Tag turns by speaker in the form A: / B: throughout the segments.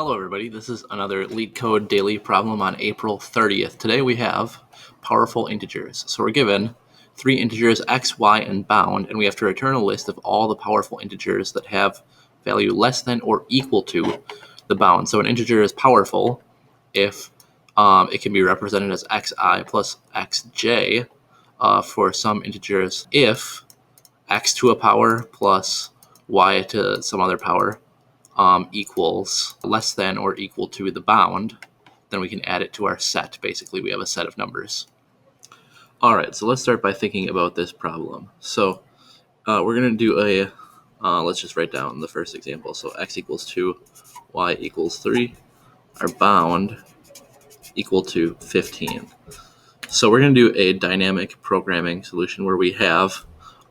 A: Hello everybody, this is another LeetCode daily problem on April 30th. Today we have powerful integers. So we're given three integers x, y, and bound, and we have to return a list of all the powerful integers that have value less than or equal to the bound. So an integer is powerful if it can be represented as xi plus xj for some integers if x to a power plus y to some other power equals less than or equal to the bound, then we can add it to our set. Basically, we have a set of numbers. All right, so let's start by thinking about this problem. So we're going to do let's just write down the first example. So x equals 2, y equals 3, our bound equal to 15. So we're going to do a dynamic programming solution where we have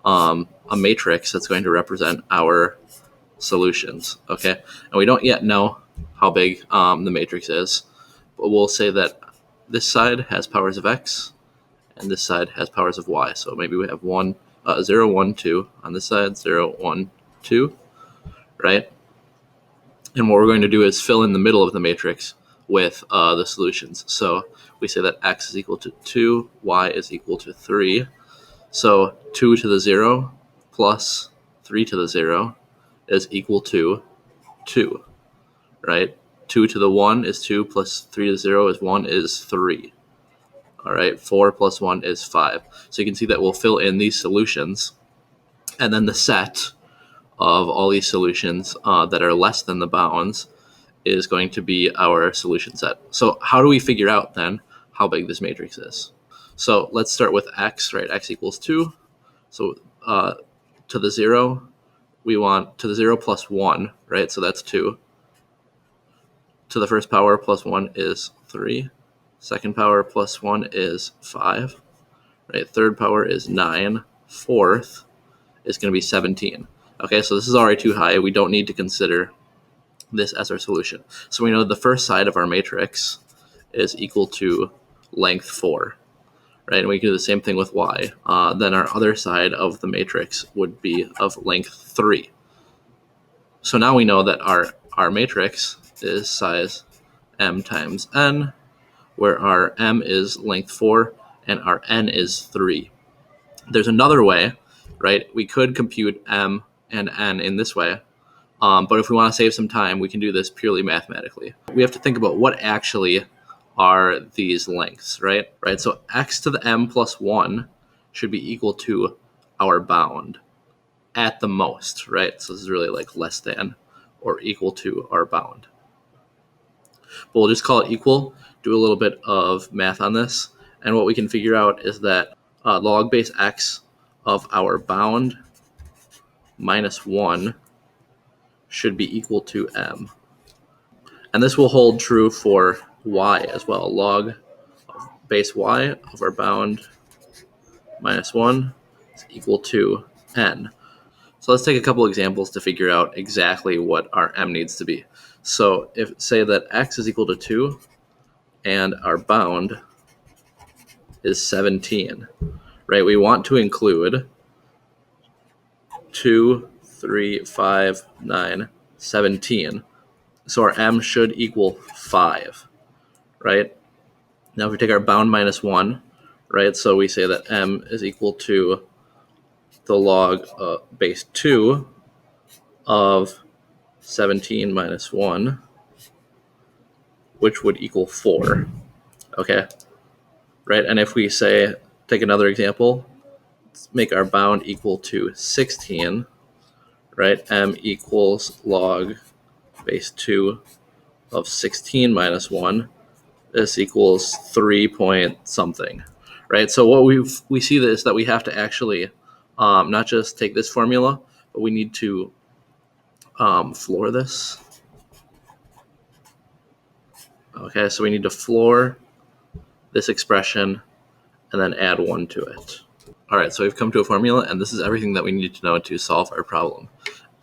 A: a matrix that's going to represent our solutions, okay? And we don't yet know how big the matrix is, but we'll say that this side has powers of x and this side has powers of y. So maybe we have 0, 1, 2 on this side, 0, 1, 2, right? And what we're going to do is fill in the middle of the matrix with the solutions. So we say that x is equal to 2, y is equal to 3. So 2 to the 0 plus 3 to the 0 is equal to 2, right? 2 to the 1 is 2 plus 3 to the 0 is 1 is 3. All right, 4 plus 1 is 5. So you can see that we'll fill in these solutions, and then the set of all these solutions that are less than the bounds is going to be our solution set. So how do we figure out then how big this matrix is? So let's start with x, right? X equals 2. So to the 0, we want to the 0 plus 1, right? So that's 2. To the first power plus 1 is 3. Second power plus 1 is 5. Right? Third power is 9. Fourth is going to be 17. Okay, so this is already too high. We don't need to consider this as our solution. So we know the first side of our matrix is equal to length 4. Right? And we can do the same thing with y. Then our other side of the matrix would be of length 3. So now we know that our matrix is size m times n, where our m is length 4 and our n is 3. There's another way, right? We could compute m and n in this way, but if we want to save some time, we can do this purely mathematically. We have to think about what actually are these lengths, right? So x to the m plus 1 should be equal to our bound at the most, right? So this is really like less than or equal to our bound. But we'll just call it equal, do a little bit of math on this, and what we can figure out is that log base x of our bound minus 1 should be equal to m. And this will hold true for y as well. Log base y of our bound minus 1 is equal to n. So let's take a couple examples to figure out exactly what our m needs to be. So if say that x is equal to 2 and our bound is 17, right? We want to include 2, 3, 5, 9, 17. So our m should equal 5, right? Now if we take our bound minus 1, right? So we say that m is equal to the log base 2 of 17 minus 1, which would equal 4, okay? Right, and if we say, take another example, let's make our bound equal to 16, right? M equals log base 2 of 16 minus 1. This equals 3 point something, right? So what we see is that we have to actually not just take this formula, but we need to floor this. Okay, so we need to floor this expression and then add 1 to it. All right, so we've come to a formula, and this is everything that we need to know to solve our problem.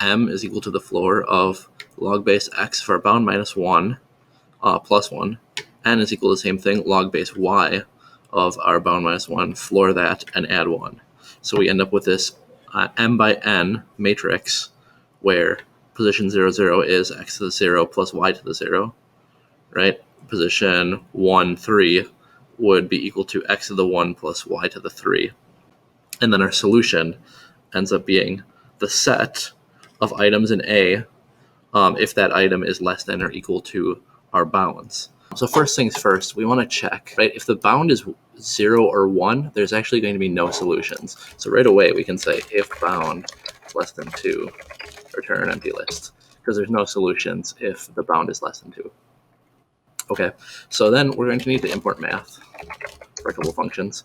A: M is equal to the floor of log base x for our bound minus 1 plus 1. N is equal to the same thing, log base y of our bound minus 1, floor that, and add 1. So we end up with this m by n matrix where position 0, 0 is x to the 0 plus y to the 0, right? Position 1, 3 would be equal to x to the 1 plus y to the 3. And then our solution ends up being the set of items in A if that item is less than or equal to our bounds. So first things first, we want to check, right? If the bound is 0 or 1, there's actually going to be no solutions. So right away we can say if bound is less than 2, return an empty list, because there's no solutions if the bound is less than 2. Okay, so then we're going to need to import math for a couple functions.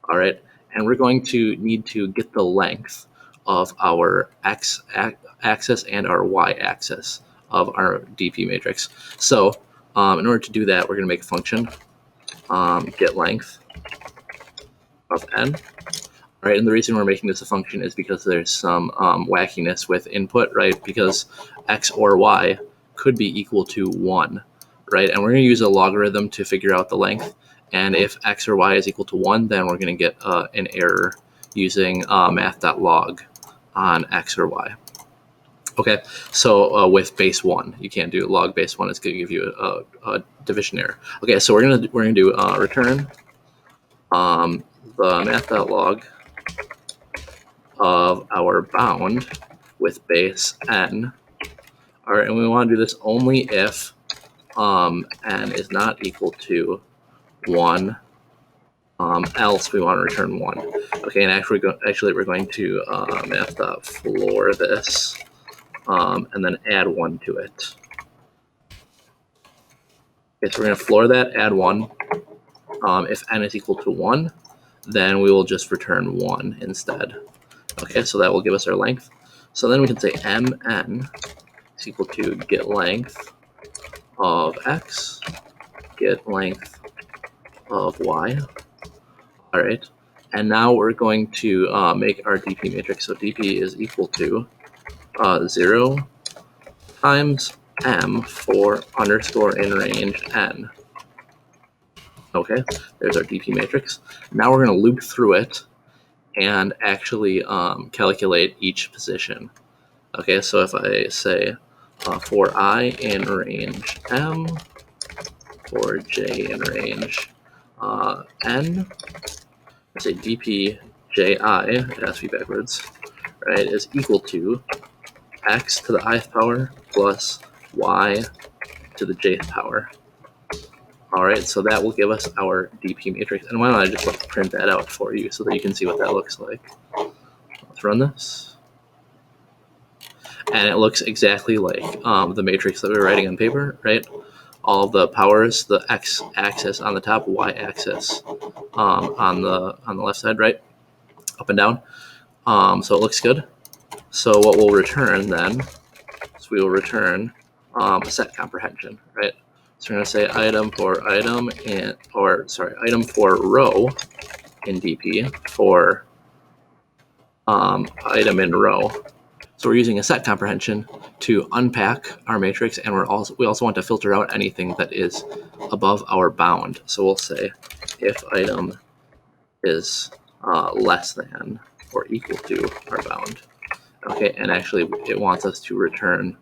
A: All right, and we're going to need to get the length of our x-axis and our y-axis of our DP matrix. So in order to do that, we're going to make a function, get length of n. All right, and the reason we're making this a function is because there's some wackiness with input, right? Because x or y could be equal to 1, right? And we're going to use a logarithm to figure out the length. And if x or y is equal to 1, then we're going to get an error using math.log on x or y. Okay, so with base 1, you can't do log base 1. It's going to give you a division error. Okay, so we're gonna do return the math.log of our bound with base n. All right, and we want to do this only if n is not equal to 1. Else we want to return 1. Okay, and actually we're going to math.floor this. And then add 1 to it. Okay, so we're going to floor that, add 1. If n is equal to 1, then we will just return 1 instead. Okay, so that will give us our length. So then we can say mn is equal to get length of x, get length of y. All right, and now we're going to make our DP matrix. So DP is equal to 0 times m for underscore in range n. Okay, there's our DP matrix. Now we're going to loop through it and actually calculate each position. Okay, so if I say for I in range m, for j in range n, I say dp ji, it has to be backwards, right, is equal to x to the ith power plus y to the jth power. All right, so that will give us our DP matrix. And why don't I just print that out for you so that you can see what that looks like. Let's run this. And it looks exactly like the matrix that we were writing on paper, right? All the powers, the x-axis on the top, y-axis on the left side, right? Up and down. So it looks good. So what we'll return then is we will return a set comprehension, right? So we're going to say item for item item for row in DP for item in row. So we're using a set comprehension to unpack our matrix, and we also want to filter out anything that is above our bound. So we'll say if item is less than or equal to our bound. Okay, and actually it wants us to return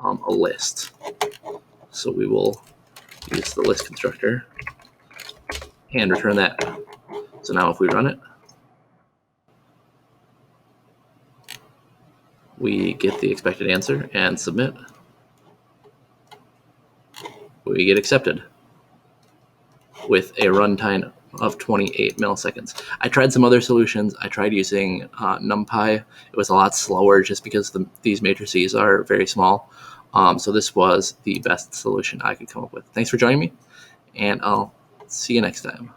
A: a list. So we will use the list constructor and return that. So now if we run it, we get the expected answer and submit. We get accepted with a runtime of 28 milliseconds. I tried some other solutions. I tried using NumPy. It was a lot slower just because these matrices are very small. So this was the best solution I could come up with. Thanks for joining me, and I'll see you next time.